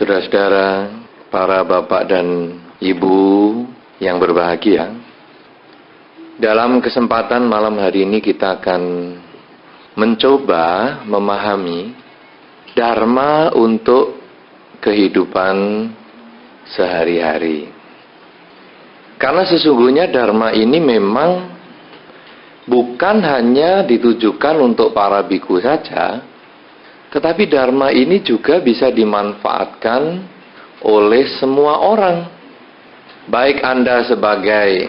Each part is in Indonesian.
Saudara-saudara, para bapak dan ibu yang berbahagia, dalam kesempatan malam hari ini kita akan mencoba memahami Dharma untuk kehidupan sehari-hari. Karena sesungguhnya Dharma ini memang bukan hanya ditujukan untuk para biku saja, tetapi Dharma ini juga bisa dimanfaatkan oleh semua orang. Baik Anda sebagai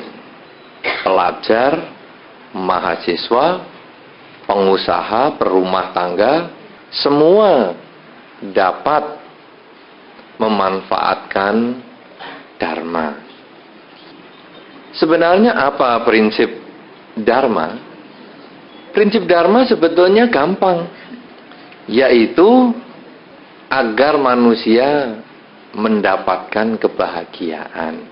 pelajar, mahasiswa, pengusaha, perumah tangga, semua dapat memanfaatkan Dharma. Sebenarnya apa prinsip Dharma? Prinsip Dharma sebetulnya gampang, yaitu agar manusia mendapatkan kebahagiaan.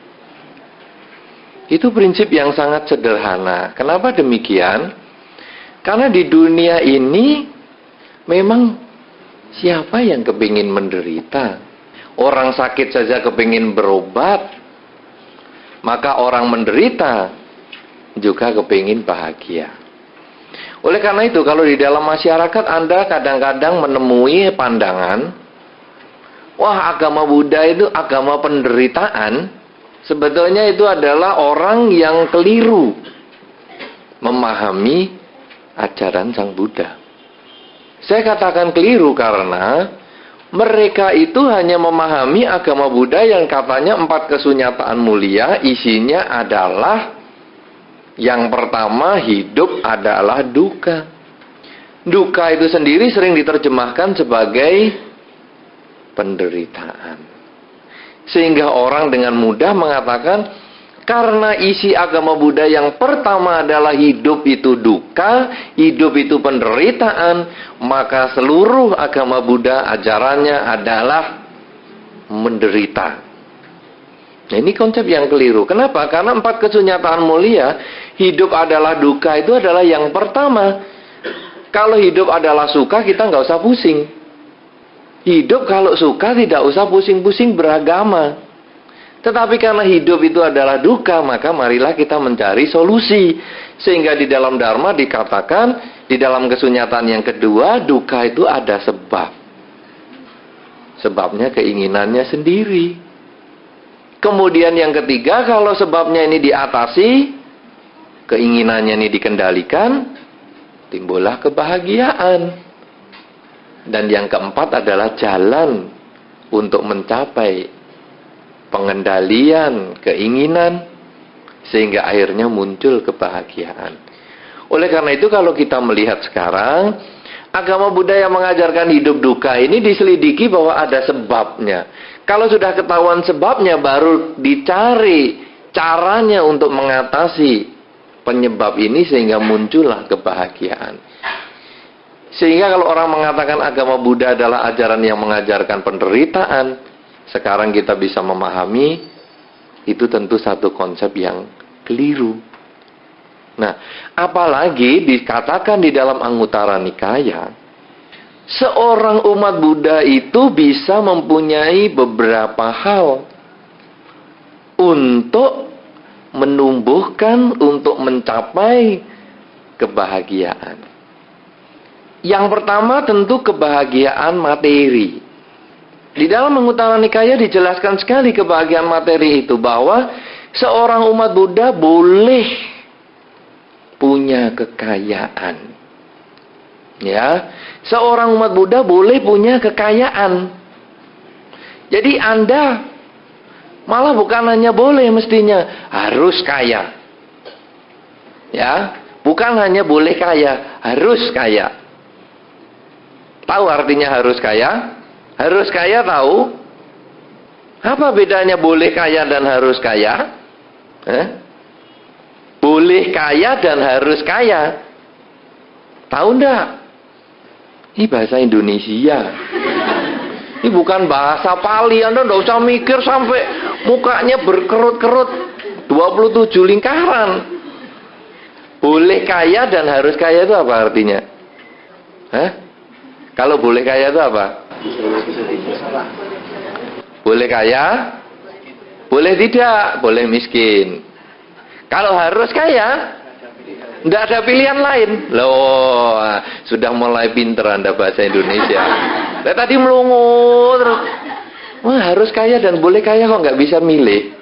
Itu prinsip yang sangat sederhana. Kenapa demikian? Karena di dunia ini memang siapa yang kepingin menderita? Orang sakit saja kepingin berobat. Maka orang menderita juga kepingin bahagia. Oleh karena itu, kalau di dalam masyarakat Anda kadang-kadang menemui pandangan, wah, agama Buddha itu agama penderitaan. Sebetulnya itu adalah orang yang keliru memahami ajaran Sang Buddha. Saya katakan keliru karena mereka itu hanya memahami agama Buddha yang katanya 4 kesunyataan mulia, isinya adalah yang pertama, hidup adalah duka. Duka itu sendiri sering diterjemahkan sebagai penderitaan. Sehingga orang dengan mudah mengatakan, karena isi agama Buddha yang pertama adalah hidup itu duka, hidup itu penderitaan, maka seluruh agama Buddha ajarannya adalah menderita. Nah, ini konsep yang keliru. Kenapa? Karena 4 kesunyataan mulia, hidup adalah duka itu adalah yang pertama. Kalau hidup adalah suka, kita nggak usah pusing. Hidup kalau suka tidak usah pusing-pusing beragama. Tetapi karena hidup itu adalah duka, maka marilah kita mencari solusi. Sehingga di dalam Dharma dikatakan, di dalam kesunyataan yang kedua, duka itu ada sebab. Sebabnya keinginannya sendiri. Kemudian yang ketiga, kalau sebabnya ini diatasi, keinginannya ini dikendalikan, timbullah kebahagiaan. Dan yang keempat adalah jalan untuk mencapai pengendalian keinginan, sehingga akhirnya muncul kebahagiaan. Oleh karena itu, kalau kita melihat sekarang, agama Buddha yang mengajarkan hidup duka ini diselidiki bahwa ada sebabnya. Kalau sudah ketahuan sebabnya, baru dicari caranya untuk mengatasi penyebab ini sehingga muncullah kebahagiaan. Sehingga kalau orang mengatakan agama Buddha adalah ajaran yang mengajarkan penderitaan, sekarang kita bisa memahami itu tentu satu konsep yang keliru. Nah, apalagi dikatakan di dalam Anguttara Nikaya, seorang umat Buddha itu bisa mempunyai beberapa hal untuk menumbuhkan, untuk mencapai kebahagiaan. Yang pertama tentu kebahagiaan materi. Di dalam Anguttara Nikaya dijelaskan sekali kebahagiaan materi itu, bahwa seorang umat Buddha boleh punya kekayaan. Ya, seorang umat Buddha boleh punya kekayaan. Jadi Anda malah bukan hanya boleh, mestinya harus kaya. Ya, bukan hanya boleh kaya, harus kaya. Tahu artinya harus kaya? Harus kaya tahu? Apa bedanya boleh kaya dan harus kaya? Boleh kaya dan harus kaya. Tahu enggak? Ini bahasa Indonesia. Ini bukan bahasa Pali. Anda enggak usah mikir sampai mukanya berkerut-kerut 27 lingkaran. Boleh kaya dan harus kaya itu apa artinya? Kalau boleh kaya itu apa? Boleh kaya, boleh tidak, boleh miskin. Kalau harus kaya, tidak ada pilihan lain. Loh, sudah mulai pinter Anda bahasa Indonesia. Saya tadi melungu terus. Wah, harus kaya dan boleh kaya kok nggak bisa milih.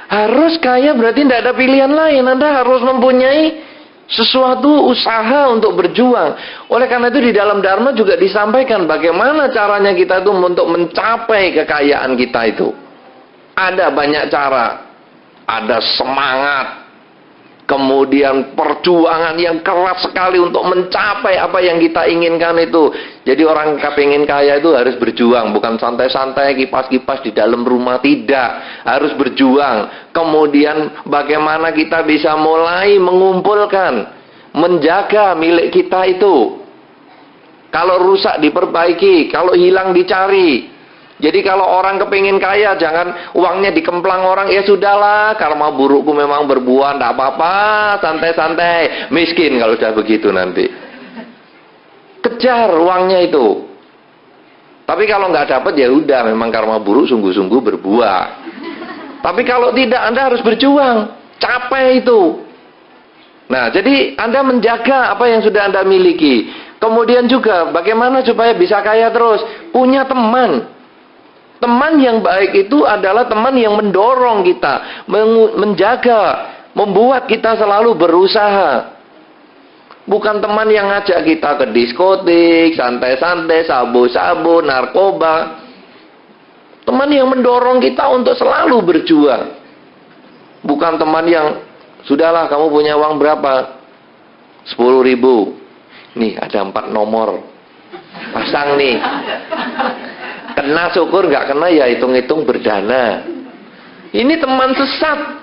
Harus kaya berarti tidak ada pilihan lain. Anda harus mempunyai sesuatu usaha untuk berjuang. Oleh karena itu di dalam Dharma juga disampaikan bagaimana caranya kita itu untuk mencapai kekayaan kita itu. Ada banyak cara. Ada semangat. Kemudian perjuangan yang keras sekali untuk mencapai apa yang kita inginkan itu. Jadi orang kepingin kaya itu harus berjuang. Bukan santai-santai kipas-kipas di dalam rumah. Tidak. Harus berjuang. Kemudian bagaimana kita bisa mulai mengumpulkan. Menjaga milik kita itu. Kalau rusak diperbaiki. Kalau hilang dicari. Jadi kalau orang kepingin kaya, jangan uangnya dikemplang orang, ya sudahlah, karma burukku memang berbuah, tidak apa-apa, santai-santai. Miskin kalau sudah begitu nanti. Kejar uangnya itu. Tapi kalau nggak dapat ya udah, memang karma buruk sungguh-sungguh berbuah. Tapi kalau tidak, Anda harus berjuang, capai itu. Nah, jadi Anda menjaga apa yang sudah Anda miliki. Kemudian juga bagaimana supaya bisa kaya terus? Punya teman. Teman yang baik itu adalah teman yang mendorong kita, menjaga, membuat kita selalu berusaha. Bukan teman yang ngajak kita ke diskotik, santai-santai, sabu-sabu, narkoba. Teman yang mendorong kita untuk selalu berjuang. Bukan teman yang, sudahlah kamu punya uang berapa? 10.000. Nih ada 4 nomor. Pasang nih. Kena syukur, nggak kena ya hitung-hitung berdana. Ini teman sesat.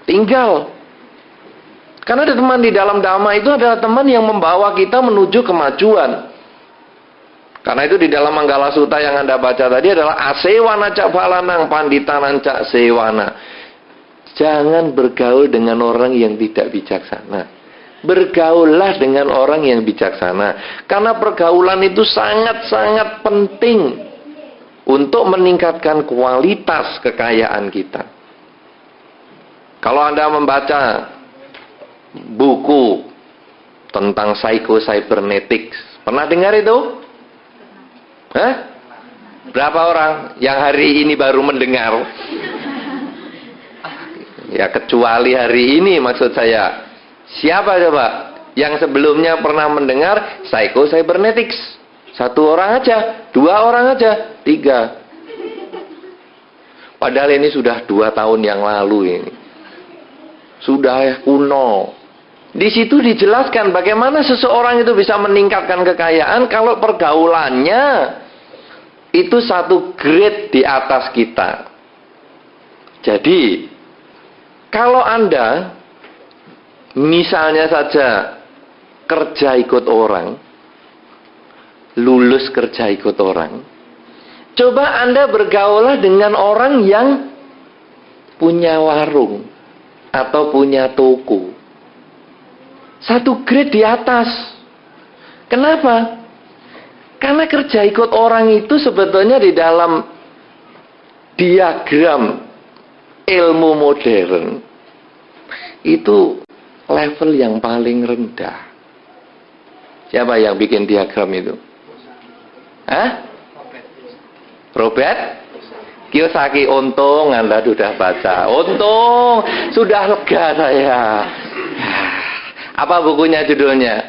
Tinggal. Karena ada teman di dalam Dhamma itu adalah teman yang membawa kita menuju kemajuan. Karena itu di dalam Manggala Sutta yang Anda baca tadi adalah asewana cak balanang panditanan cak sewana. Jangan bergaul dengan orang yang tidak bijaksana. Bergaullah dengan orang yang bijaksana. Karena pergaulan itu sangat-sangat penting untuk meningkatkan kualitas kekayaan kita. Kalau Anda membaca buku tentang psycho-cybernetics, pernah dengar itu? Hah? Berapa orang yang hari ini baru mendengar? Ya kecuali hari ini maksud saya. Siapa coba yang sebelumnya pernah mendengar psycho-cybernetics? 1 orang aja, 2 orang aja, 3. Padahal ini sudah 2 tahun yang lalu ini. Sudah kuno. Di situ dijelaskan bagaimana seseorang itu bisa meningkatkan kekayaan kalau pergaulannya itu 1 grade di atas kita. Jadi, kalau Anda misalnya saja kerja ikut orang, lulus kerja ikut orang, coba Anda bergaulah dengan orang yang punya warung atau punya toko, 1 grade di atas. Kenapa? Karena kerja ikut orang itu sebetulnya di dalam diagram ilmu modern itu level yang paling rendah. Siapa yang bikin diagram itu? Hah? Robert Kiyosaki. Untung Anda sudah baca. Untung sudah lega saya. Apa bukunya judulnya?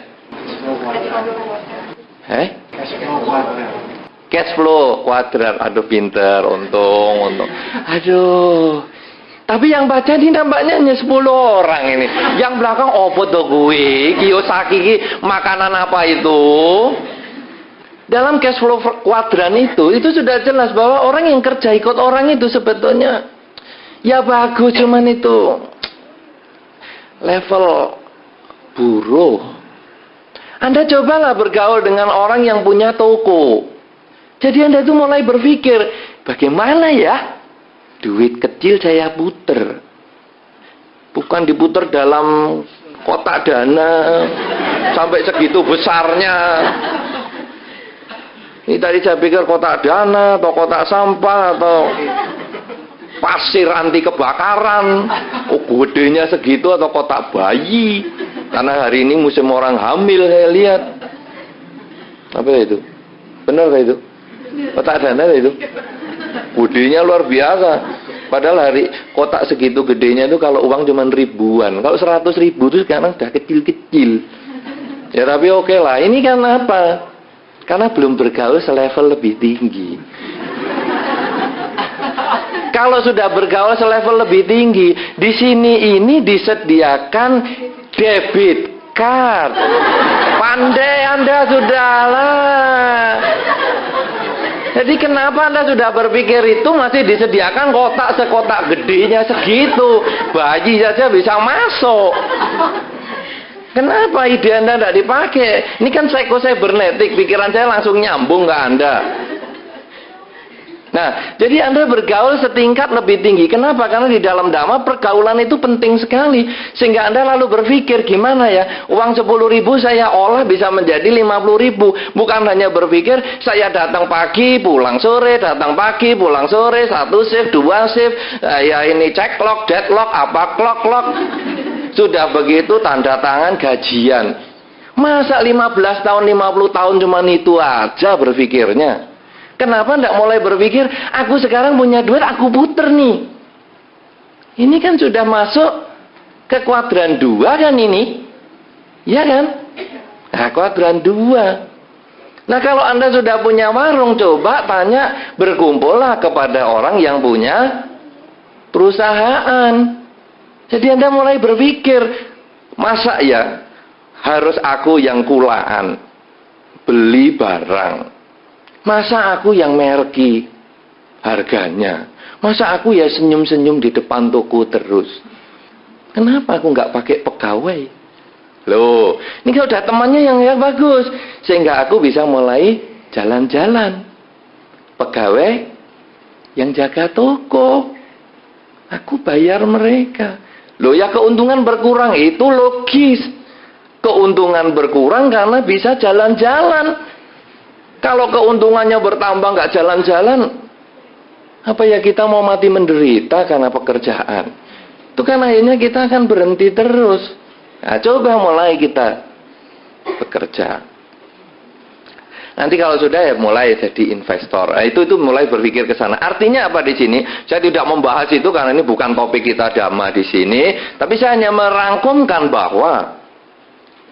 Cash flow kuadrat. Aduh pinter. Untung. Aduh. Tapi yang baca ini nampaknya hanya 10 orang ini. Yang belakang opo to gue? Kiyosaki makanan apa itu? Dalam cash flow kuadran itu sudah jelas bahwa orang yang kerja ikut orang itu sebetulnya ya bagus, cuman itu level buruh. Anda cobalah bergaul dengan orang yang punya toko. Jadi Anda itu mulai berpikir, bagaimana ya duit kecil saya puter. Bukan diputer dalam kotak dana sampai segitu besarnya. Ini tadi saya pikir kotak dana atau kotak sampah atau pasir anti kebakaran. Oh, gedenya segitu atau kotak bayi. Karena hari ini musim orang hamil saya lihat. Apa itu? Benar gak itu? Kotak dana itu? Gedenya luar biasa. Padahal hari kotak segitu gedenya itu kalau uang cuma ribuan. Kalau 100 ribu itu sekarang udah kecil-kecil. Ya tapi oke lah. Ini kan apa? Karena belum bergaul selevel lebih tinggi. Kalau sudah bergaul selevel lebih tinggi, di sini ini disediakan debit card. Pandai Anda sudahlah. Jadi kenapa Anda sudah berpikir itu masih disediakan kotak sekotak gedenya segitu? Bayi saja bisa masuk. Kenapa ide Anda tidak dipakai? Ini kan psycho-cybernetic, pikiran saya langsung nyambung ke Anda. Nah, jadi Anda bergaul setingkat lebih tinggi. Kenapa? Karena di dalam Dhamma pergaulan itu penting sekali. Sehingga Anda lalu berpikir, gimana ya, uang 10.000 saya olah bisa menjadi 50.000. Bukan hanya berpikir, saya datang pagi, pulang sore, datang pagi, pulang sore, 1 shift, 2 shift, ya ini cek log, deadlock, apa clock. Sudah begitu tanda tangan gajian. Masa 15 tahun, 50 tahun cuma itu aja berpikirnya? Kenapa tidak mulai berpikir, aku sekarang punya duit, aku puter nih. Ini kan sudah masuk ke kuadran 2 kan ini? Ya kan? Nah, kuadran 2. Nah, kalau Anda sudah punya warung, coba tanya, berkumpullah kepada orang yang punya perusahaan. Jadi Anda mulai berpikir, masa ya harus aku yang kulaan beli barang? Masa aku yang merki harganya? Masa aku ya senyum-senyum di depan toko terus? Kenapa aku nggak pakai pegawai? Loh, ini kalau udah temannya yang bagus, sehingga aku bisa mulai jalan-jalan. Pegawai yang jaga toko, aku bayar mereka. Loh ya, keuntungan berkurang itu logis. Keuntungan berkurang karena bisa jalan-jalan. Kalau keuntungannya bertambah nggak jalan-jalan, apa ya kita mau mati menderita karena pekerjaan? Itu kan akhirnya kita akan berhenti terus. Nah, coba mulai kita bekerja. Nanti kalau sudah ya mulai jadi investor. Nah, itu mulai berpikir ke sana. Artinya apa di sini? Saya tidak membahas itu karena ini bukan topik kita Dhamma di sini. Tapi saya hanya merangkumkan bahwa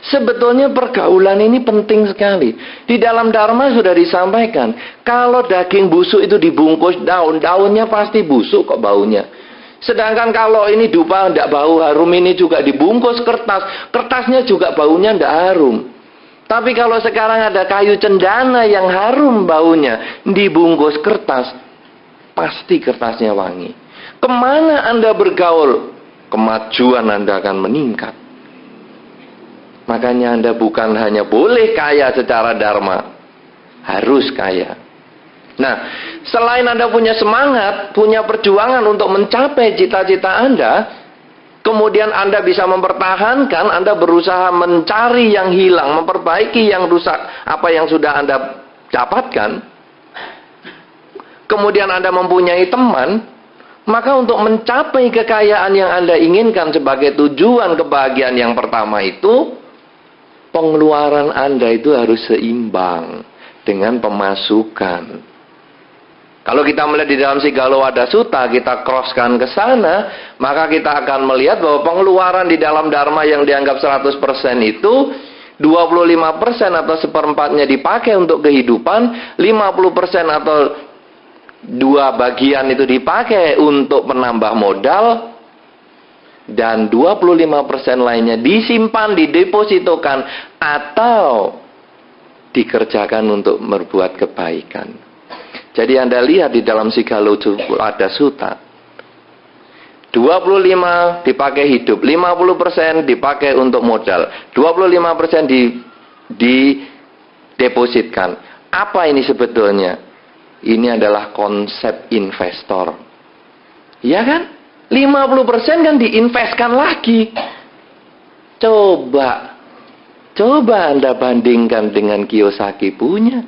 sebetulnya pergaulan ini penting sekali. Di dalam Dharma sudah disampaikan, kalau daging busuk itu dibungkus daun, daunnya pasti busuk kok baunya. Sedangkan kalau ini dupa tidak bau harum, ini juga dibungkus kertas, kertasnya juga baunya tidak harum. Tapi kalau sekarang ada kayu cendana yang harum baunya, dibungkus kertas, pasti kertasnya wangi. Kemana Anda bergaul, kemajuan Anda akan meningkat. Makanya Anda bukan hanya boleh kaya secara dharma, harus kaya. Nah, selain Anda punya semangat, punya perjuangan untuk mencapai cita-cita Anda, kemudian Anda bisa mempertahankan, Anda berusaha mencari yang hilang, memperbaiki yang rusak, apa yang sudah Anda dapatkan. Kemudian Anda mempunyai teman, maka untuk mencapai kekayaan yang Anda inginkan sebagai tujuan kebahagiaan yang pertama itu, pengeluaran Anda itu harus seimbang dengan pemasukan. Kalau kita melihat di dalam Siggalowada Sutta, kita crosskan ke sana, maka kita akan melihat bahwa pengeluaran di dalam Dharma yang dianggap 100% itu 25% atau seperempatnya dipakai untuk kehidupan, 50% atau 2 bagian itu dipakai untuk menambah modal, dan 25% lainnya disimpan, didepositokan, atau dikerjakan untuk berbuat kebaikan. Jadi Anda lihat di dalam Siggalowada Sutta, 25% dipakai hidup, 50% dipakai untuk modal, 25% didepositkan. Apa ini sebetulnya? Ini adalah konsep investor. Ya kan? 50% kan diinvestkan lagi. Coba Anda bandingkan dengan Kiyosaki punya.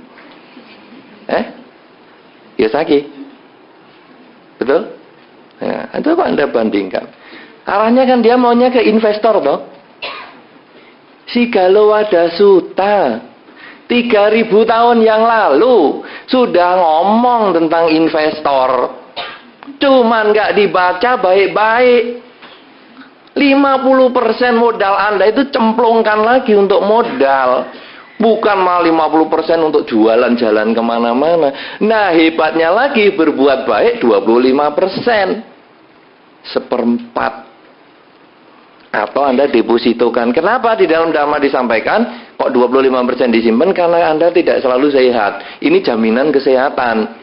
Kiyosaki. Betul? Ya, itu apa Anda bandingkan? Arahnya kan dia maunya ke investor toh. Si Galowada Suta 3.000 tahun yang lalu sudah ngomong tentang investor. Cuman nggak dibaca baik-baik. 50% modal Anda itu cemplungkan lagi untuk modal. Bukan malah 50% untuk jualan jalan kemana-mana. Nah hebatnya lagi berbuat baik 25%. Seperempat. Atau Anda depositokan. Kenapa di dalam Dhamma disampaikan kok 25% disimpan? Karena Anda tidak selalu sehat. Ini jaminan kesehatan.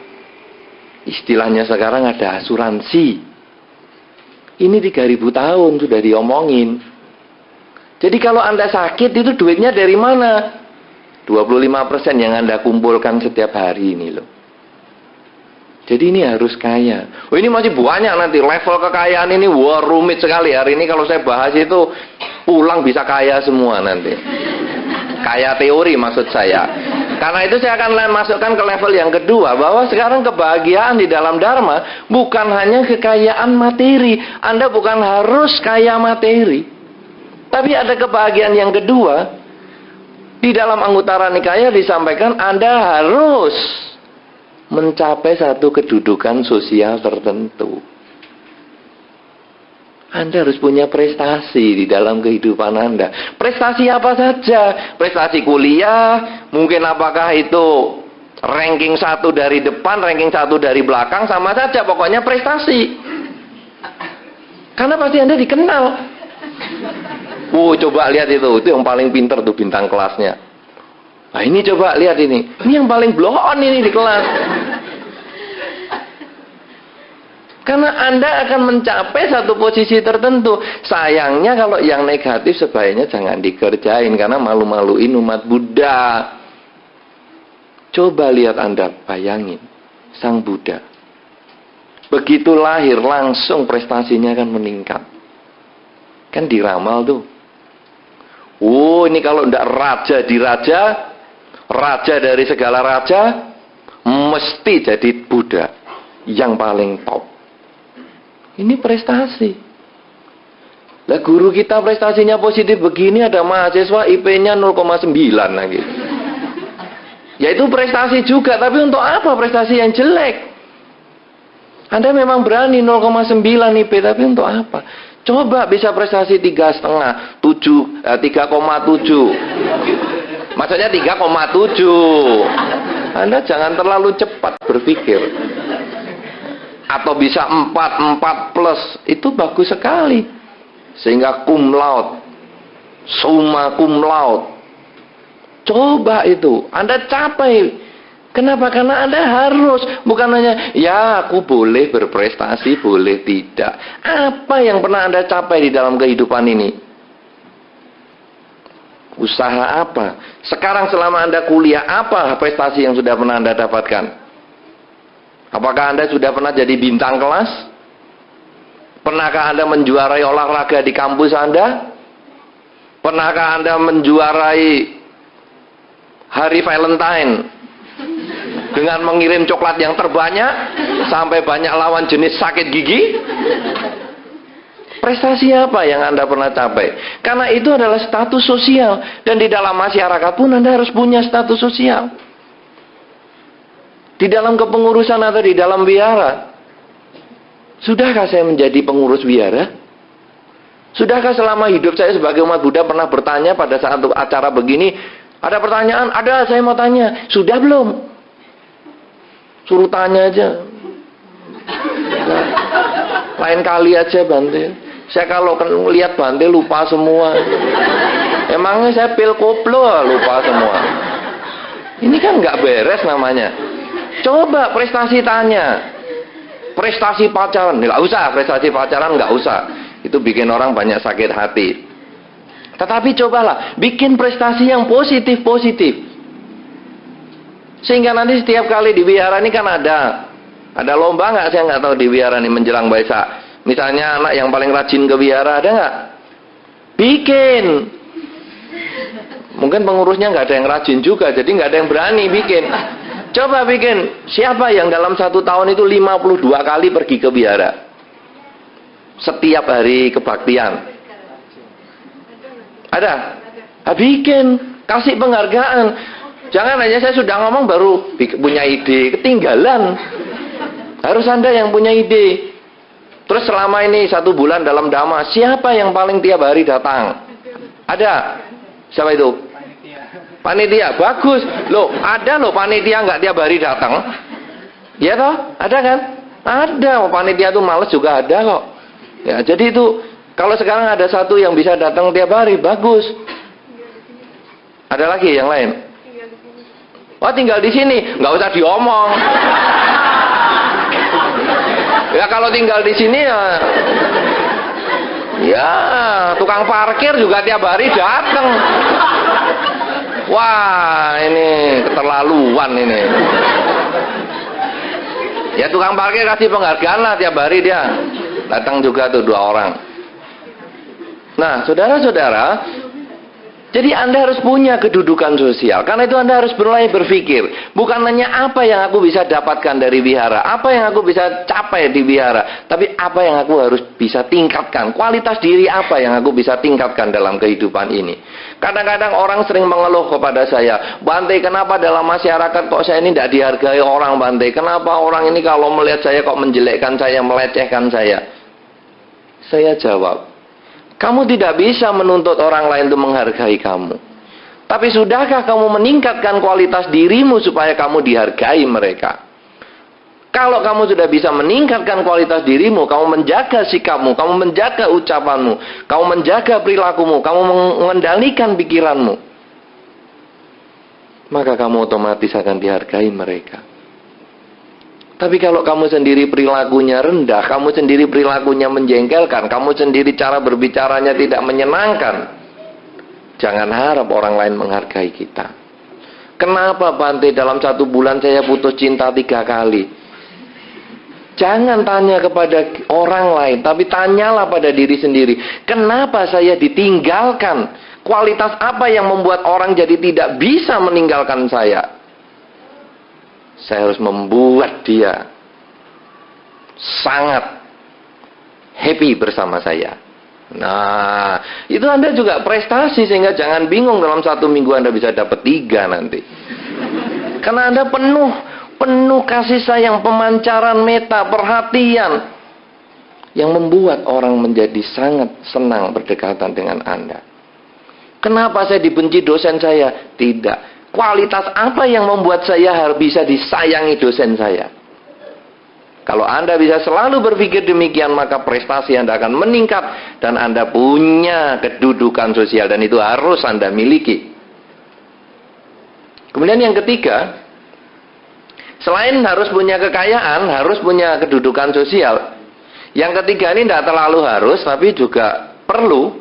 Istilahnya sekarang ada asuransi. Ini 3.000 tahun sudah diomongin. Jadi kalau Anda sakit itu duitnya dari mana? 25% yang Anda kumpulkan setiap hari ini loh. Jadi ini harus kaya. Oh ini masih banyak nanti level kekayaan ini. Wah rumit sekali. Hari ini kalau saya bahas itu pulang bisa kaya semua nanti. Kaya teori maksud saya. Karena itu saya akan masukkan ke level yang kedua. Bahwa sekarang kebahagiaan di dalam Dharma bukan hanya kekayaan materi. Anda bukan harus kaya materi. Tapi ada kebahagiaan yang kedua. Di dalam Anguttara Nikaya disampaikan Anda harus mencapai satu kedudukan sosial tertentu. Anda harus punya prestasi di dalam kehidupan Anda. Prestasi apa saja? Prestasi kuliah, mungkin apakah itu ranking 1 dari depan, ranking 1 dari belakang, sama saja pokoknya prestasi. Karena pasti Anda dikenal. Coba lihat itu yang paling pinter tuh bintang kelasnya. Nah ini coba lihat ini yang paling blow on ini di kelas. Karena Anda akan mencapai satu posisi tertentu. Sayangnya kalau yang negatif sebaiknya jangan dikerjain karena malu-maluin umat Buddha. Coba lihat Anda, bayangin Sang Buddha. Begitu lahir langsung prestasinya kan meningkat. Kan diramal tuh. Ini kalau tidak raja di raja, raja dari segala raja, mesti jadi Buddha yang paling top. Ini prestasi. Lah guru kita prestasinya positif begini, ada mahasiswa IP-nya 0,9 lagi. Ya itu prestasi juga, tapi untuk apa prestasi yang jelek? Anda memang berani 0,9 IP, tapi untuk apa? Coba bisa prestasi 3,5, 3,7. Maksudnya 3,7. Anda jangan terlalu cepat berpikir. Atau bisa 4 plus, itu bagus sekali. Sehingga cum laude, summa cum laude. Coba itu, Anda capai. Kenapa? Karena Anda harus, bukan hanya, ya aku boleh berprestasi, boleh tidak. Apa yang pernah Anda capai di dalam kehidupan ini? Usaha apa? Sekarang selama Anda kuliah, apa prestasi yang sudah pernah Anda dapatkan? Apakah Anda sudah pernah jadi bintang kelas? Pernahkah Anda menjuarai olahraga di kampus Anda? Pernahkah Anda menjuarai hari Valentine dengan mengirim coklat yang terbanyak sampai banyak lawan jenis sakit gigi? Prestasi apa yang Anda pernah capai? Karena itu adalah status sosial. Dan di dalam masyarakat pun Anda harus punya status sosial. Di dalam kepengurusan atau di dalam wihara. Sudahkah saya menjadi pengurus wihara? Sudahkah selama hidup saya sebagai umat Buddha pernah bertanya pada saat acara begini, ada pertanyaan, ada saya mau tanya, sudah belum? Suruh tanya aja. Nah, lain kali aja Bante. Saya kalau lihat Bante lupa semua. Emangnya saya pil koplo lupa semua. Ini kan nggak beres namanya. Coba prestasi tanya. Prestasi pacaran, nggak usah. Prestasi pacaran nggak usah. Itu bikin orang banyak sakit hati. Tetapi cobalah bikin prestasi yang positif-positif. Sehingga nanti setiap kali di wihara ini kan ada lomba nggak? Saya nggak tahu di wihara ini menjelang Waisak. Misalnya anak yang paling rajin ke wihara ada nggak? Bikin. Mungkin pengurusnya nggak ada yang rajin juga, jadi nggak ada yang berani bikin. Coba bikin, siapa yang dalam 1 tahun itu 52 kali pergi ke wihara? Setiap hari kebaktian. Ada? Bikin, kasih penghargaan. Jangan hanya saya sudah ngomong baru punya ide, ketinggalan. Harus Anda yang punya ide. Terus selama ini 1 bulan dalam Dhamma, siapa yang paling tiap hari datang? Ada? Siapa itu? Panitia, bagus. Loh, ada loh panitia nggak tiap hari datang. Ya toh? Ada kan? Ada. Panitia tuh males juga ada kok. Ya, jadi itu kalau sekarang ada 1 yang bisa datang tiap hari, bagus. Ada lagi yang lain? Wah, tinggal di sini, nggak usah diomong. Ya kalau tinggal di sini ya tukang parkir juga tiap hari datang. Wah, ini keterlaluan ini. Ya tukang parkir kasih penghargaan lah tiap hari dia. Datang juga tuh 2 orang. Nah, saudara-saudara, jadi Anda harus punya kedudukan sosial. Karena itu Anda harus mulai berpikir. Bukan hanya apa yang aku bisa dapatkan dari wihara. Apa yang aku bisa capai di wihara. Tapi apa yang aku harus bisa tingkatkan. Kualitas diri apa yang aku bisa tingkatkan dalam kehidupan ini. Kadang-kadang orang sering mengeluh kepada saya. Bante, kenapa dalam masyarakat kok saya ini tidak dihargai orang, Bante? Kenapa orang ini kalau melihat saya kok menjelekkan saya, melecehkan saya? Saya jawab, kamu tidak bisa menuntut orang lain untuk menghargai kamu. Tapi sudahkah kamu meningkatkan kualitas dirimu supaya kamu dihargai mereka? Kalau kamu sudah bisa meningkatkan kualitas dirimu, kamu menjaga sikapmu, kamu menjaga ucapanmu, kamu menjaga perilakumu, kamu mengendalikan pikiranmu, maka kamu otomatis akan dihargai mereka. Tapi kalau kamu sendiri perilakunya rendah, kamu sendiri perilakunya menjengkelkan, kamu sendiri cara berbicaranya tidak menyenangkan, jangan harap orang lain menghargai kita. Kenapa Bante dalam 1 bulan saya putus cinta 3 kali? Jangan tanya kepada orang lain, tapi tanyalah pada diri sendiri. Kenapa saya ditinggalkan? Kualitas apa yang membuat orang jadi tidak bisa meninggalkan saya? Saya harus membuat dia sangat happy bersama saya. Nah, itu Anda juga prestasi, sehingga jangan bingung dalam 1 minggu Anda bisa dapat 3 nanti. Karena Anda penuh kasih sayang, pemancaran meta, perhatian yang membuat orang menjadi sangat senang berdekatan dengan Anda. Kenapa saya dibenci dosen saya? Tidak. Kualitas apa yang membuat saya harus bisa disayangi dosen saya? Kalau Anda bisa selalu berpikir demikian, maka prestasi Anda akan meningkat dan Anda punya kedudukan sosial, dan itu harus Anda miliki. Kemudian yang ketiga, selain harus punya kekayaan, harus punya kedudukan sosial. Yang ketiga ini tidak terlalu harus, tapi juga perlu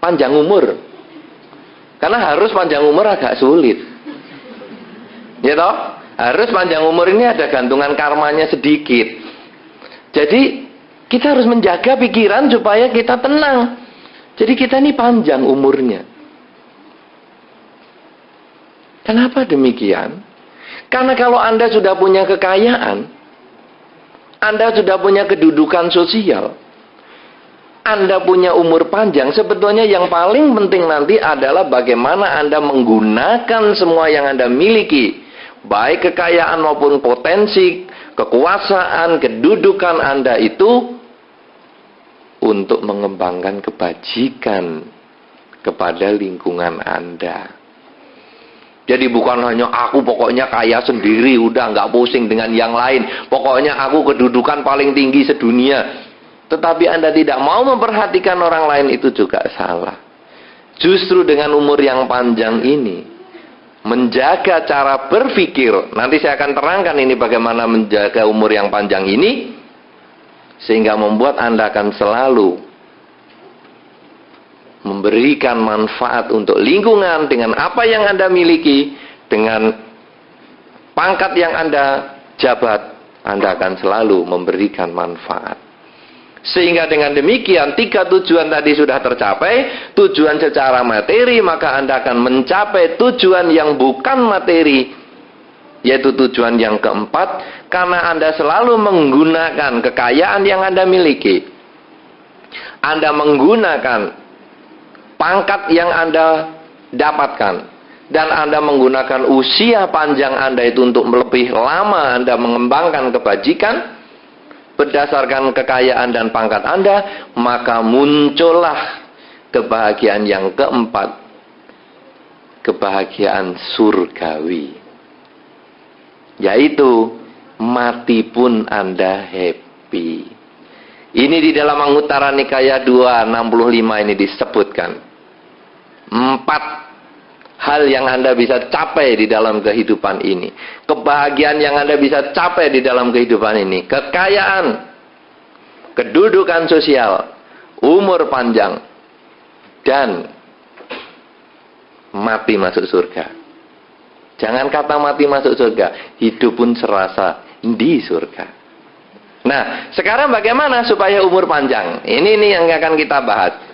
panjang umur. Karena harus panjang umur agak sulit. Ya toh? Harus panjang umur ini ada gantungan karmanya sedikit. Jadi kita harus menjaga pikiran supaya kita tenang. Jadi kita ini panjang umurnya. Kenapa demikian? Karena kalau Anda sudah punya kekayaan, Anda sudah punya kedudukan sosial, Anda punya umur panjang, sebetulnya yang paling penting nanti adalah bagaimana Anda menggunakan semua yang Anda miliki, baik kekayaan maupun potensi, kekuasaan, kedudukan Anda itu untuk mengembangkan kebajikan kepada lingkungan Anda. Jadi bukan hanya aku pokoknya kaya sendiri, udah nggak pusing dengan yang lain, pokoknya aku kedudukan paling tinggi sedunia. Tetapi Anda tidak mau memperhatikan orang lain, itu juga salah. Justru dengan umur yang panjang ini, menjaga cara berpikir, nanti saya akan terangkan ini bagaimana menjaga umur yang panjang ini, sehingga membuat Anda akan selalu memberikan manfaat untuk lingkungan dengan apa yang Anda miliki, dengan pangkat yang Anda jabat, Anda akan selalu memberikan manfaat. Sehingga dengan demikian 3 tujuan tadi sudah tercapai. Tujuan secara materi, maka Anda akan mencapai tujuan yang bukan materi, Yaitu tujuan yang keempat, karena Anda selalu menggunakan kekayaan yang Anda miliki. Anda menggunakan pangkat yang Anda dapatkan. Dan Anda menggunakan usia panjang Anda itu untuk lebih lama Anda mengembangkan kebajikan. Berdasarkan kekayaan dan pangkat Anda, maka muncullah kebahagiaan yang keempat. Kebahagiaan surgawi. Yaitu mati pun Anda happy. Ini di dalam Anguttara Nikaya 265 ini disebutkan. 4 hal yang Anda bisa capai di dalam kehidupan ini. Kebahagiaan yang Anda bisa capai di dalam kehidupan ini. Kekayaan, kedudukan sosial, umur panjang, dan mati masuk surga. Jangan kata mati masuk surga, hidup pun serasa di surga. Nah, sekarang bagaimana supaya umur panjang? Ini yang akan kita bahas.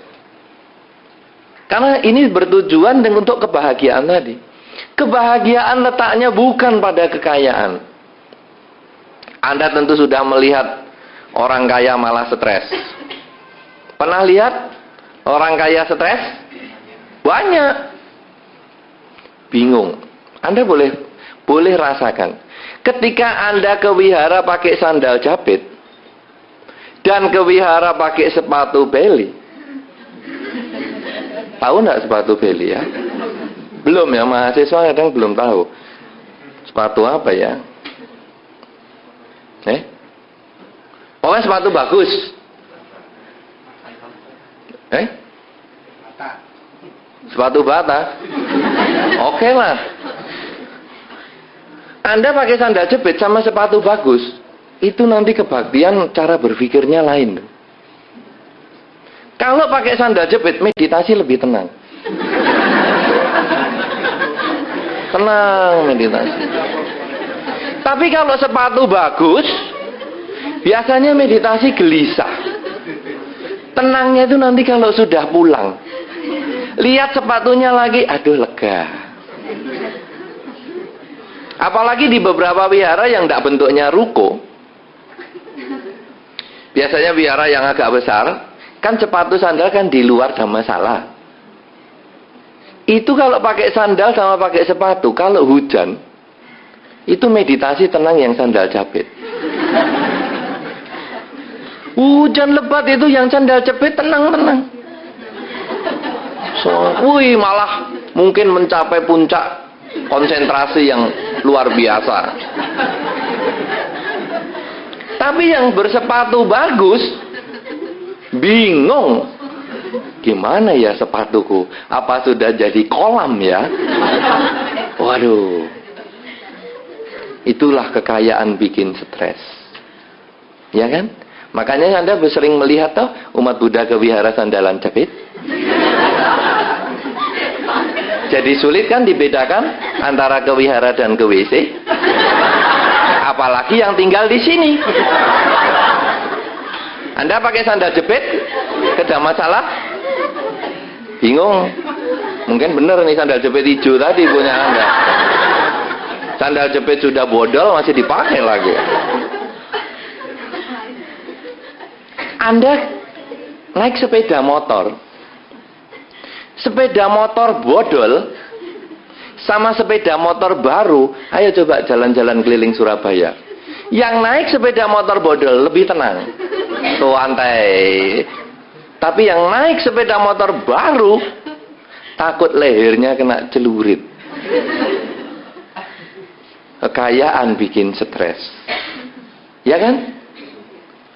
Karena ini bertujuan untuk kebahagiaan tadi. Kebahagiaan letaknya bukan pada kekayaan. Anda tentu sudah melihat orang kaya malah stres. Pernah lihat orang kaya stres? Banyak. Bingung. Anda boleh rasakan. Ketika Anda ke wihara pakai sandal jepit dan ke wihara pakai sepatu beli. Tahu nggak sepatu beli ya? Belum ya, mahasiswa kadang belum tahu. Sepatu apa ya? Pokoknya sepatu bagus. Sepatu bata. Oke lah. Anda pakai sandal jepit sama sepatu bagus, itu nanti kebaktian cara berpikirnya lain. Kalau pakai sandal jepit, meditasi lebih tenang. Tenang meditasi. Tapi kalau sepatu bagus, biasanya meditasi gelisah. Tenangnya itu nanti kalau sudah pulang. Lihat sepatunya lagi, aduh lega. Apalagi di beberapa wihara yang tidak bentuknya ruko. Biasanya wihara yang agak besar, kan sepatu sandal kan di luar tidak masalah. Itu kalau pakai sandal sama pakai sepatu, kalau hujan, itu meditasi tenang yang sandal jepit. Hujan lebat itu yang sandal jepit tenang-tenang. Malah mungkin mencapai puncak konsentrasi yang luar biasa. Tapi yang bersepatu bagus bingung, gimana ya sepatuku? Apa sudah jadi kolam ya? Waduh. Itulah kekayaan bikin stres. Ya kan? Makanya Anda sering melihat toh umat Buddha ke wihara sandalan jepit. Jadi sulit kan dibedakan antara ke wihara dan ke WC. Apalagi yang tinggal di sini. Anda pakai sandal jepit, tidak masalah. Bingung. Mungkin benar nih sandal jepit hijau tadi punya Anda. Sandal jepit sudah bodol masih dipakai lagi. Anda naik sepeda motor. Sepeda motor bodol sama sepeda motor baru, ayo coba jalan-jalan keliling Surabaya. Yang naik sepeda motor bodol lebih tenang, santai. Tapi yang naik sepeda motor baru takut lehernya kena celurit. Kekayaan bikin stres, ya kan?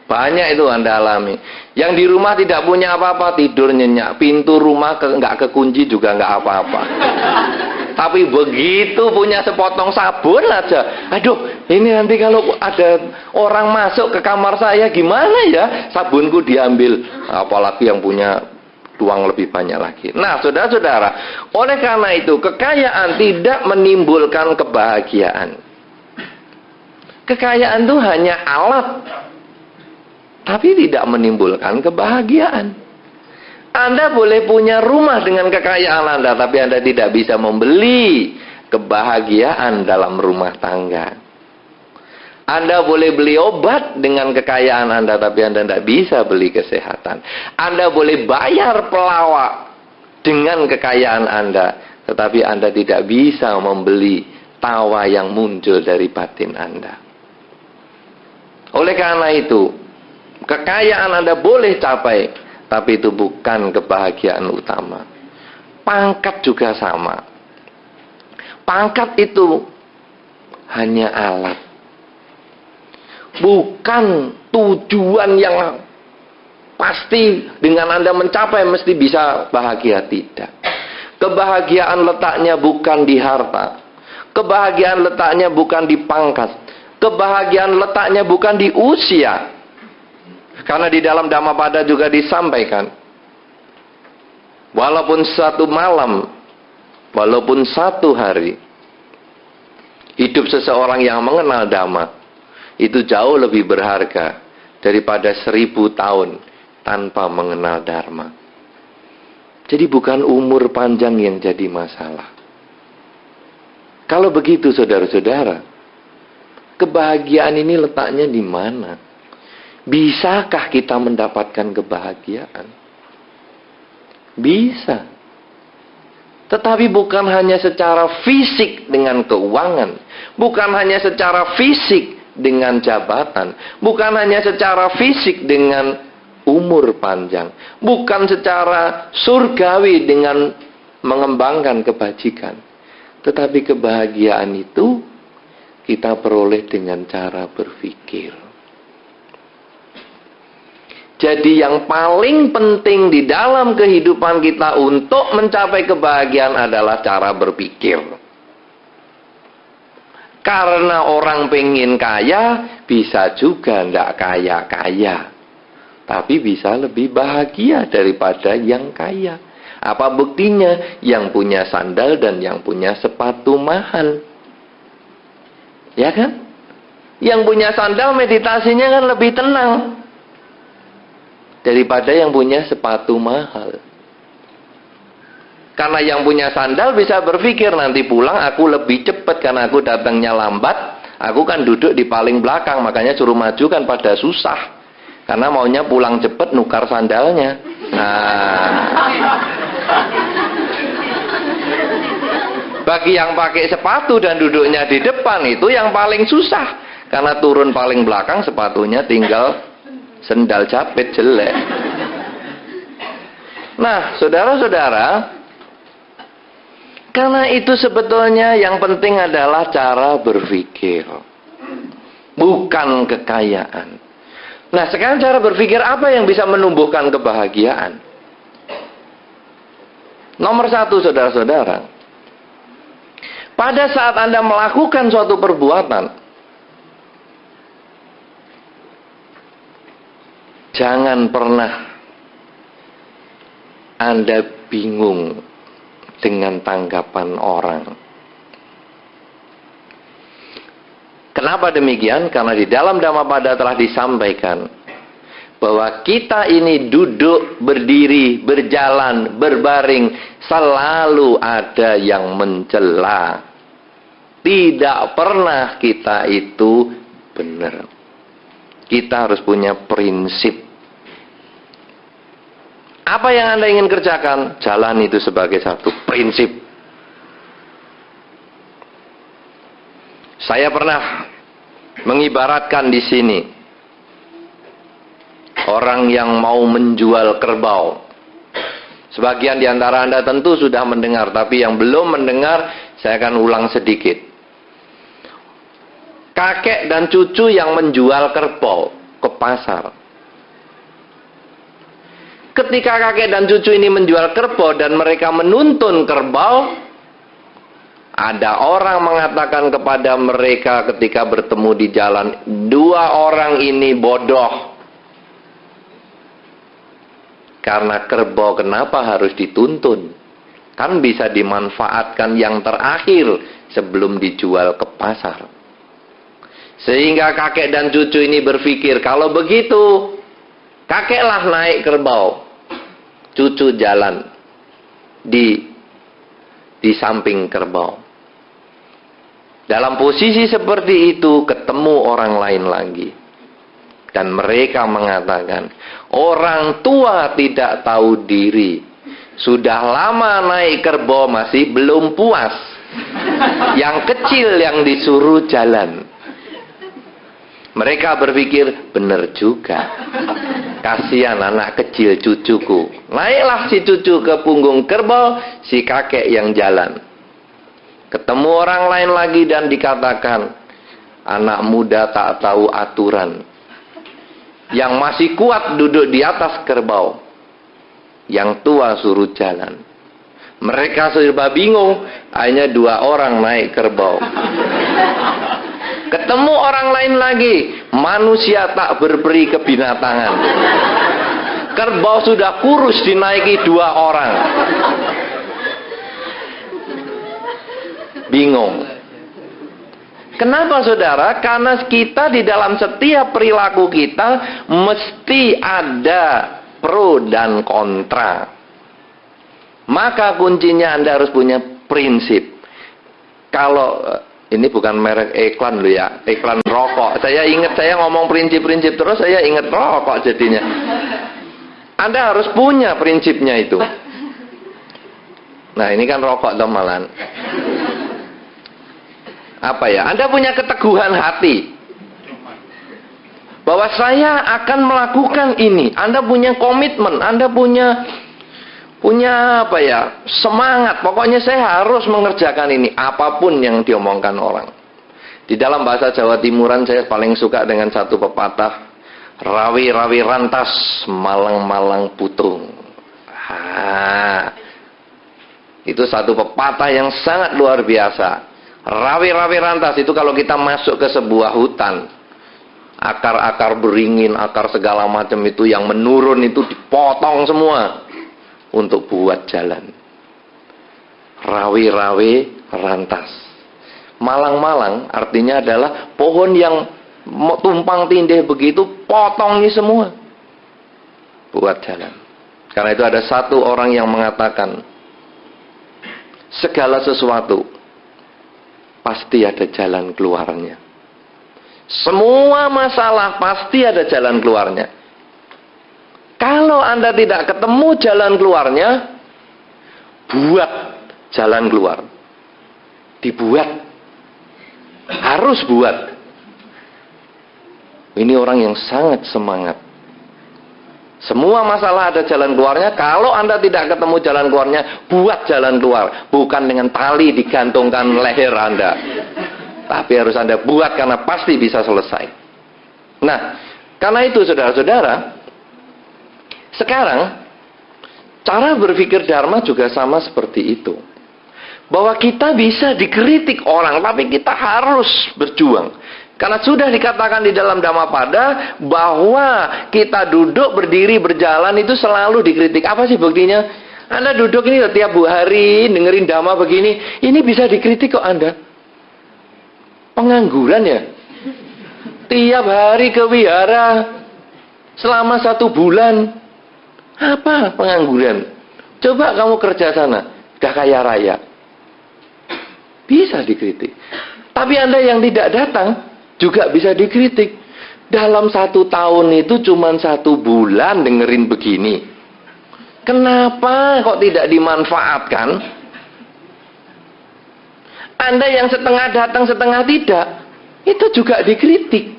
Banyak itu Anda alami. Yang di rumah tidak punya apa-apa, tidur nyenyak. Pintu rumah nggak kekunci juga nggak apa-apa. Tapi begitu punya sepotong sabun aja, aduh, ini nanti kalau ada orang masuk ke kamar saya gimana ya? Sabunku diambil. Apalagi yang punya uang lebih banyak lagi. Nah, saudara-saudara, oleh karena itu kekayaan tidak menimbulkan kebahagiaan. Kekayaan itu hanya alat, tapi tidak menimbulkan kebahagiaan. Anda boleh punya rumah dengan kekayaan Anda, tapi Anda tidak bisa membeli kebahagiaan dalam rumah tangga. Anda boleh beli obat dengan kekayaan Anda, tapi Anda tidak bisa beli kesehatan. Anda boleh bayar pelawak dengan kekayaan Anda, tetapi Anda tidak bisa membeli tawa yang muncul dari batin Anda. Oleh karena itu, kekayaan Anda boleh capai, tapi itu bukan kebahagiaan utama. Pangkat juga sama. Pangkat itu hanya alat. Bukan tujuan yang pasti dengan Anda mencapai mesti bisa bahagia, tidak. Kebahagiaan letaknya bukan di harta. Kebahagiaan letaknya bukan di pangkat. Kebahagiaan letaknya bukan di usia. Karena di dalam Dhammapada juga disampaikan, walaupun satu malam, walaupun satu hari, hidup seseorang yang mengenal Dhamma itu jauh lebih berharga daripada 1000 tahun tanpa mengenal Dharma. Jadi bukan umur panjang yang jadi masalah. Kalau begitu saudara-saudara, kebahagiaan ini letaknya di mana? Bisakah kita mendapatkan kebahagiaan? Bisa. Tetapi bukan hanya secara fisik dengan keuangan. Bukan hanya secara fisik dengan jabatan, bukan hanya secara fisik dengan umur panjang, bukan secara surgawi dengan mengembangkan kebajikan, tetapi kebahagiaan itu kita peroleh dengan cara berpikir. Jadi yang paling penting di dalam kehidupan kita untuk mencapai kebahagiaan adalah cara berpikir. Karena orang pengen kaya, bisa juga ndak kaya-kaya. Tapi bisa lebih bahagia daripada yang kaya. Apa buktinya? Yang punya sandal dan yang punya sepatu mahal. Ya kan? Yang punya sandal meditasinya kan lebih tenang daripada yang punya sepatu mahal. Karena yang punya sandal bisa berpikir, nanti pulang aku lebih cepat karena aku datangnya lambat. Aku kan duduk di paling belakang, makanya suruh maju kan pada susah. Karena maunya pulang cepat nukar sandalnya. Nah, bagi yang pakai sepatu dan duduknya di depan itu yang paling susah. Karena turun paling belakang sepatunya tinggal sendal jepit jelek. Nah, saudara-saudara, karena itu sebetulnya yang penting adalah cara berpikir, bukan kekayaan. Nah, sekarang cara berpikir apa yang bisa menumbuhkan kebahagiaan? Nomor 1, saudara-saudara, pada saat Anda melakukan suatu perbuatan, jangan pernah Anda bingung dengan tanggapan orang. Kenapa demikian? Karena di dalam Dhammapada telah disampaikan bahwa kita ini duduk, berdiri, berjalan, berbaring, selalu ada yang mencela. Tidak pernah kita itu benar. Kita harus punya prinsip. Apa yang Anda ingin kerjakan? Jalan itu sebagai satu prinsip. Saya pernah mengibaratkan di sini orang yang mau menjual kerbau. Sebagian di antara Anda tentu sudah mendengar, tapi yang belum mendengar, saya akan ulang sedikit. Kakek dan cucu yang menjual kerbau ke pasar. Ketika kakek dan cucu ini menjual kerbau dan mereka menuntun kerbau, ada orang mengatakan kepada mereka ketika bertemu di jalan, 2 orang ini bodoh. Karena kerbau kenapa harus dituntun? Kan bisa dimanfaatkan yang terakhir sebelum dijual ke pasar. Sehingga kakek dan cucu ini berpikir, kalau begitu, kakeklah naik kerbau. Cucu jalan di samping kerbau. Dalam posisi seperti itu ketemu orang lain lagi. Dan mereka mengatakan, orang tua tidak tahu diri. Sudah lama naik kerbau masih belum puas. Yang kecil yang disuruh jalan. Mereka berpikir, benar juga. Kasihan anak kecil cucuku. Naiklah si cucu ke punggung kerbau, si kakek yang jalan. Ketemu orang lain lagi dan dikatakan, anak muda tak tahu aturan. Yang masih kuat duduk di atas kerbau. Yang tua suruh jalan. Mereka serba bingung, hanya 2 orang naik kerbau. Ketemu orang lain lagi, manusia tak berperi kebinatangan. Kerbau sudah kurus dinaiki 2 orang. Bingung. Kenapa saudara? Karena kita di dalam setiap perilaku kita mesti ada pro dan kontra. Maka kuncinya Anda harus punya prinsip. Kalau ini bukan merek iklan loh ya, iklan rokok. Saya ngomong prinsip-prinsip terus, saya ingat rokok jadinya. Anda harus punya prinsipnya itu. Nah ini kan rokok malan. Apa ya? Anda punya keteguhan hati bahwa saya akan melakukan ini. Anda punya komitmen, Anda punya apa ya? Semangat. Pokoknya saya harus mengerjakan ini apapun yang diomongkan orang. Di dalam bahasa Jawa Timuran saya paling suka dengan satu pepatah, rawi-rawi rantas, malang-malang putung. Itu satu pepatah yang sangat luar biasa. Rawi-rawi rantas itu kalau kita masuk ke sebuah hutan, akar-akar beringin, akar segala macam itu yang menurun itu dipotong semua untuk buat jalan. Rawi-rawi rantas. Malang-malang artinya adalah pohon yang tumpang tindih begitu, potong ini semua buat jalan. Karena itu ada satu orang yang mengatakan, segala sesuatu pasti ada jalan keluarnya. Semua masalah pasti ada jalan keluarnya. Kalau Anda tidak ketemu jalan keluarnya, buat jalan keluar. Dibuat. Harus buat. Ini orang yang sangat semangat. Semua masalah ada jalan keluarnya. Kalau Anda tidak ketemu jalan keluarnya, buat jalan keluar. Bukan dengan tali digantungkan leher Anda. Tapi harus Anda buat karena pasti bisa selesai. Nah, karena itu saudara-saudara, sekarang cara berpikir Dharma juga sama seperti itu. Bahwa kita bisa dikritik orang, tapi kita harus berjuang. Karena sudah dikatakan di dalam Dhammapada bahwa kita duduk, berdiri, berjalan itu selalu dikritik. Apa sih buktinya? Anda duduk ini tiap hari dengerin Dhamma begini, ini bisa dikritik kok Anda. Pengangguran ya? Tiap hari ke wihara selama 1 bulan. Apa pengangguran? Coba kamu kerja sana, udah kaya raya. Bisa dikritik. Tapi Anda yang tidak datang juga bisa dikritik. Dalam 1 tahun itu cuma 1 bulan dengerin begini. Kenapa kok tidak dimanfaatkan? Anda yang setengah datang setengah tidak, itu juga dikritik.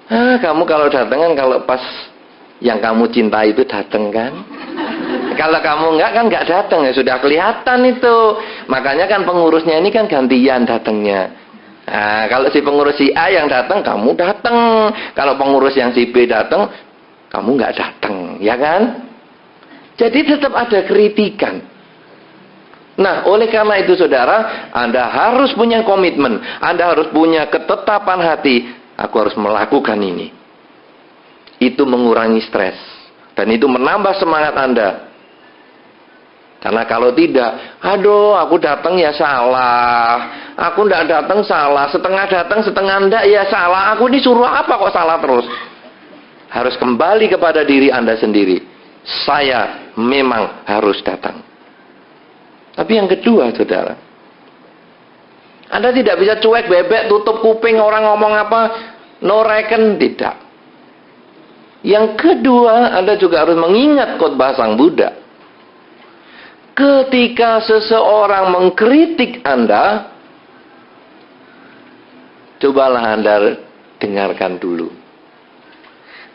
Kamu kalau datang kan kalau pas yang kamu cintai itu datang kan? Kalau kamu enggak kan enggak datang, ya sudah kelihatan itu. Makanya kan pengurusnya ini kan gantian datangnya. Nah, kalau si pengurus si A yang datang, kamu datang. Kalau pengurus yang si B datang, kamu enggak datang, ya kan? Jadi tetap ada kritikan. Nah, oleh karena itu saudara, Anda harus punya komitmen. Anda harus punya ketetapan hati. Aku harus melakukan ini. Itu mengurangi stres. Dan itu menambah semangat Anda. Karena kalau tidak, aduh aku datang ya salah, aku tidak datang salah, setengah datang setengah enggak ya salah, aku disuruh apa kok salah terus. Harus kembali kepada diri Anda sendiri. Saya memang harus datang. Tapi yang kedua, saudara, Anda tidak bisa cuek bebek, tutup kuping orang ngomong apa, no reckon, tidak. Yang kedua, Anda juga harus mengingat khotbah Sang Buddha. Ketika seseorang mengkritik Anda, cobalah Anda dengarkan dulu.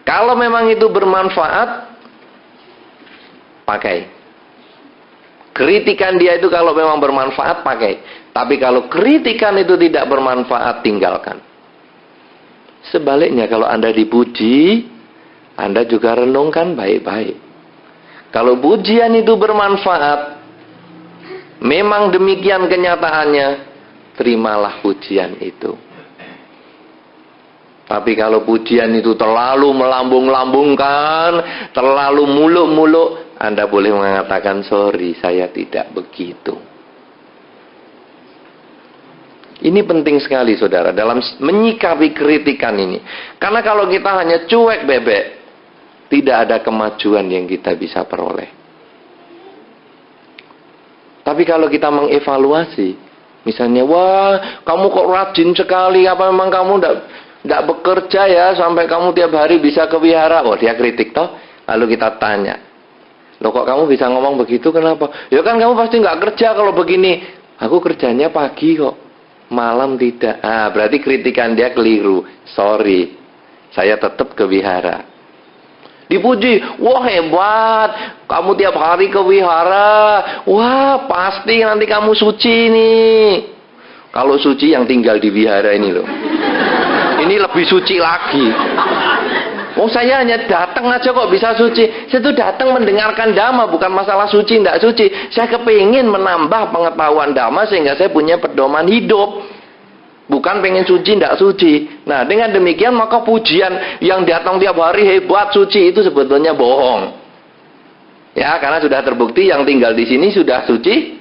Kalau memang itu bermanfaat, pakai. Kritikan dia itu kalau memang bermanfaat, pakai. Tapi kalau kritikan itu tidak bermanfaat, tinggalkan. Sebaliknya, kalau Anda dipuji, Anda juga renungkan baik-baik. Kalau pujian itu bermanfaat, memang demikian kenyataannya, terimalah pujian itu. Tapi kalau pujian itu terlalu melambung-lambungkan, terlalu muluk-muluk, Anda boleh mengatakan, sorry, saya tidak begitu. Ini penting sekali, saudara, dalam menyikapi kritikan ini. Karena kalau kita hanya cuek bebek, tidak ada kemajuan yang kita bisa peroleh. Tapi kalau kita mengevaluasi, misalnya, wah, kamu kok rajin sekali, apa memang kamu tidak bekerja ya, sampai kamu tiap hari bisa ke wihara? Oh, dia kritik toh. Lalu kita tanya, loh kok kamu bisa ngomong begitu, kenapa? Ya kan kamu pasti nggak kerja kalau begini. Aku kerjanya pagi kok, malam tidak. Ah, berarti kritikan dia keliru. Sorry, saya tetap ke wihara. Dipuji, wah hebat, kamu tiap hari ke wihara. Wah, pasti nanti kamu suci nih. Kalau suci yang tinggal di wihara ini loh. Ini lebih suci lagi. Oh, saya hanya datang aja kok bisa suci. Saya tuh datang mendengarkan dhamma, bukan masalah suci tidak suci. Saya kepingin menambah pengetahuan dhamma sehingga saya punya pedoman hidup. Bukan pengen suci tidak suci. Nah, dengan demikian maka pujian yang datang tiap hari hebat suci itu sebetulnya bohong. Ya, karena sudah terbukti yang tinggal di sini sudah suci,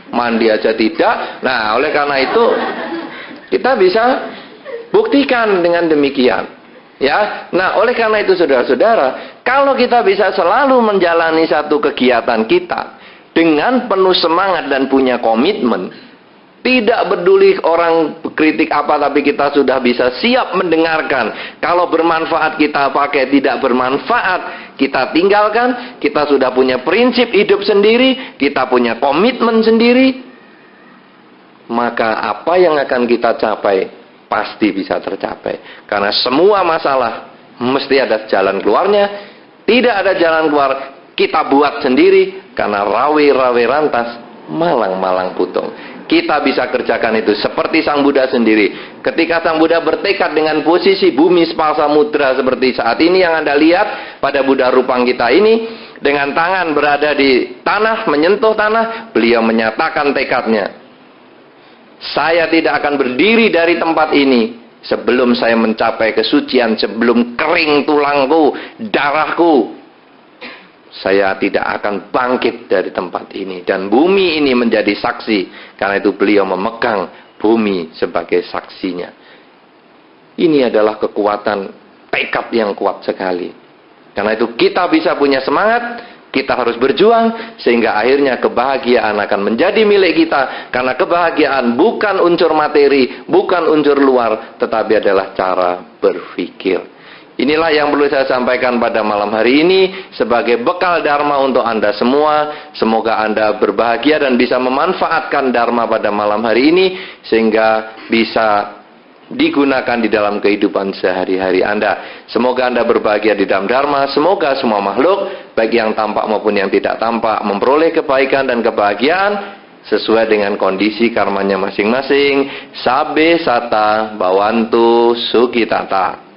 mandi aja tidak. Nah, oleh karena itu kita bisa buktikan dengan demikian. Ya, nah oleh karena itu saudara-saudara, kalau kita bisa selalu menjalani satu kegiatan kita dengan penuh semangat dan punya komitmen, tidak peduli orang kritik apa, tapi kita sudah bisa siap mendengarkan. Kalau bermanfaat kita pakai, tidak bermanfaat kita tinggalkan. Kita sudah punya prinsip hidup sendiri, kita punya komitmen sendiri, maka apa yang akan kita capai pasti bisa tercapai. Karena semua masalah mesti ada jalan keluarnya. Tidak ada jalan keluar, kita buat sendiri. Karena rawe-rawe rantas, malang-malang putung. Kita bisa kerjakan itu seperti Sang Buddha sendiri. Ketika Sang Buddha bertekad dengan posisi bumi spasa mudra seperti saat ini yang Anda lihat pada Buddha Rupang kita ini, dengan tangan berada di tanah, menyentuh tanah, beliau menyatakan tekadnya. Saya tidak akan berdiri dari tempat ini sebelum saya mencapai kesucian, sebelum kering tulangku, darahku. Saya tidak akan bangkit dari tempat ini. Dan bumi ini menjadi saksi. Karena itu beliau memegang bumi sebagai saksinya. Ini adalah kekuatan tekad yang kuat sekali. Karena itu kita bisa punya semangat. Kita harus berjuang sehingga akhirnya kebahagiaan akan menjadi milik kita. Karena kebahagiaan bukan unsur materi, bukan unsur luar, tetapi adalah cara berpikir. Inilah yang perlu saya sampaikan pada malam hari ini sebagai bekal dharma untuk Anda semua. Semoga Anda berbahagia dan bisa memanfaatkan dharma pada malam hari ini sehingga bisa digunakan di dalam kehidupan sehari-hari Anda. Semoga Anda berbahagia di dalam dharma. Semoga semua makhluk, baik yang tampak maupun yang tidak tampak, memperoleh kebaikan dan kebahagiaan sesuai dengan kondisi karmanya masing-masing. Sabe sata bawantu sukitata.